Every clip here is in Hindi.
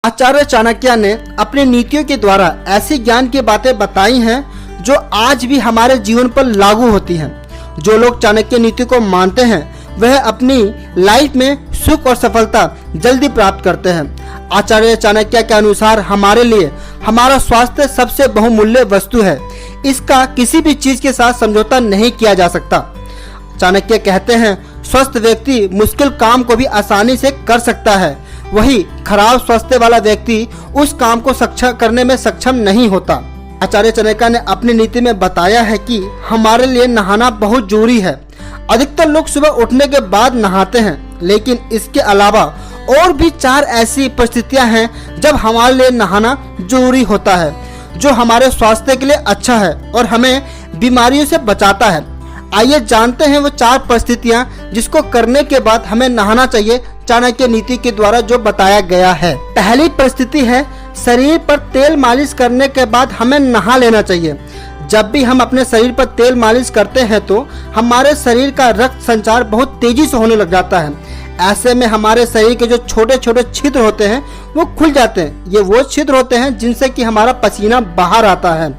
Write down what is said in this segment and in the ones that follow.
आचार्य चाणक्य ने अपनी नीतियों के द्वारा ऐसी ज्ञान की बातें बताई हैं जो आज भी हमारे जीवन पर लागू होती हैं। जो लोग चाणक्य नीति को मानते हैं वह अपनी लाइफ में सुख और सफलता जल्दी प्राप्त करते हैं। आचार्य चाणक्य के अनुसार हमारे लिए हमारा स्वास्थ्य सबसे बहुमूल्य वस्तु है। इसका किसी भी चीज के साथ समझौता नहीं किया जा सकता। चाणक्य कहते हैं स्वस्थ व्यक्ति मुश्किल काम को भी आसानी से कर सकता है, वही खराब स्वास्थ्य वाला व्यक्ति उस काम को करने में सक्षम नहीं होता। आचार्य चाणक्य ने अपनी नीति में बताया है कि हमारे लिए नहाना बहुत जरूरी है। अधिकतर लोग सुबह उठने के बाद नहाते हैं, लेकिन इसके अलावा और भी 4 ऐसी परिस्थितियां हैं जब हमारे लिए नहाना जरूरी होता है, जो हमारे स्वास्थ्य के लिए अच्छा है और हमें बीमारियों से बचाता है। आइए जानते हैं वो 4 परिस्थितियां जिसको करने के बाद हमें नहाना चाहिए, चाणक्य नीति के द्वारा जो बताया गया है। पहली परिस्थिति है शरीर पर तेल मालिश करने के बाद हमें नहा लेना चाहिए। जब भी हम अपने शरीर पर तेल मालिश करते हैं तो हमारे शरीर का रक्त संचार बहुत तेजी से होने लग जाता है। ऐसे में हमारे शरीर के जो छोटे छोटे छिद्र होते हैं वो खुल जाते हैं। ये वो छिद्र होते हैं जिनसे कि हमारा पसीना बाहर आता है।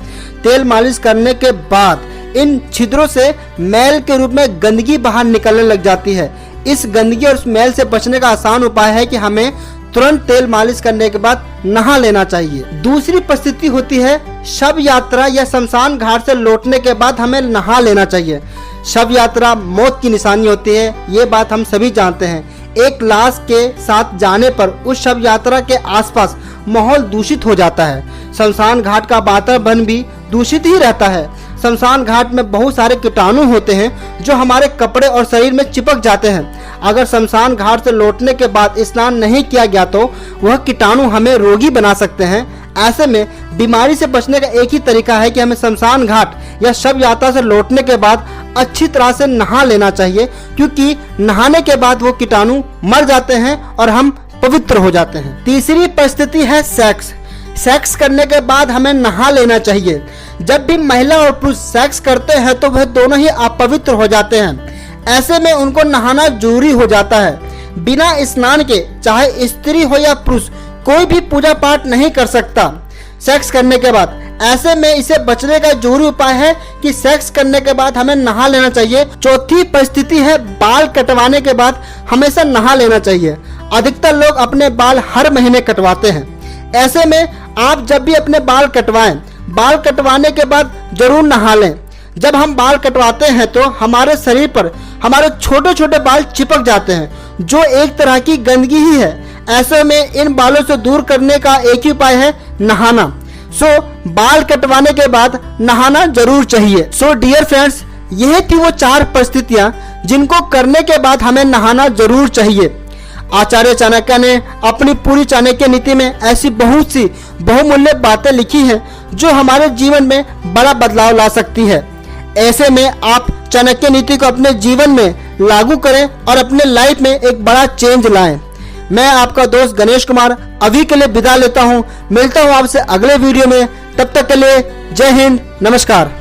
तेल मालिश करने के बाद इन छिद्रों से मैल के रूप में गंदगी बाहर निकलने लग जाती है। इस गंदगी और मैल से बचने का आसान उपाय है कि हमें तुरंत तेल मालिश करने के बाद नहा लेना चाहिए। दूसरी परिस्थिति होती है शव यात्रा या शमशान घाट से लौटने के बाद हमें नहा लेना चाहिए। शव यात्रा मौत की निशानी होती है, ये बात हम सभी जानते हैं। एक लाश के साथ जाने पर उस शव यात्रा के आसपास माहौल दूषित हो जाता है। शमशान घाट का वातावरण भी दूषित ही रहता है। शमशान घाट में बहुत सारे कीटाणु होते हैं जो हमारे कपड़े और शरीर में चिपक जाते हैं। अगर शमशान घाट से लौटने के बाद स्नान नहीं किया गया तो वह कीटाणु हमें रोगी बना सकते हैं। ऐसे में बीमारी से बचने का एक ही तरीका है कि हमें शमशान घाट या शव यात्रा से लौटने के बाद अच्छी तरह से नहा लेना चाहिए, क्योंकि नहाने के बाद वो कीटाणु मर जाते हैं और हम पवित्र हो जाते हैं। तीसरी परिस्थिति है सेक्स करने के बाद हमें नहा लेना चाहिए। जब भी महिला और पुरुष सेक्स करते हैं तो वह दोनों ही अपवित्र हो जाते हैं। ऐसे में उनको नहाना जरूरी हो जाता है। बिना स्नान के चाहे स्त्री हो या पुरुष कोई भी पूजा पाठ नहीं कर सकता सेक्स करने के बाद। ऐसे में इसे बचने का जरूरी उपाय है कि सेक्स करने के बाद हमें नहा लेना चाहिए। चौथी परिस्थिति है बाल कटवाने के बाद हमेशा नहा लेना चाहिए। अधिकतर लोग अपने बाल हर महीने कटवाते हैं। ऐसे में आप जब भी अपने बाल कटवाएं, बाल कटवाने के बाद जरूर नहा लें। जब हम बाल कटवाते हैं तो हमारे शरीर पर हमारे छोटे छोटे बाल चिपक जाते हैं, जो एक तरह की गंदगी ही है। ऐसे में इन बालों से दूर करने का एक ही उपाय है नहाना। बाल कटवाने के बाद नहाना जरूर चाहिए। डियर फ्रेंड्स, यह थी वो 4 परिस्थितियां जिनको करने के बाद हमें नहाना जरूर चाहिए। आचार्य चाणक्य ने अपनी पूरी चाणक्य नीति में ऐसी बहुत सी बहुमूल्य बातें लिखी हैं जो हमारे जीवन में बड़ा बदलाव ला सकती है। ऐसे में आप चाणक्य नीति को अपने जीवन में लागू करें और अपने लाइफ में एक बड़ा चेंज लाएं। मैं आपका दोस्त गणेश कुमार अभी के लिए विदा लेता हूं। मिलता हूं आपसे अगले वीडियो में। तब तक के लिए जय हिंद, नमस्कार।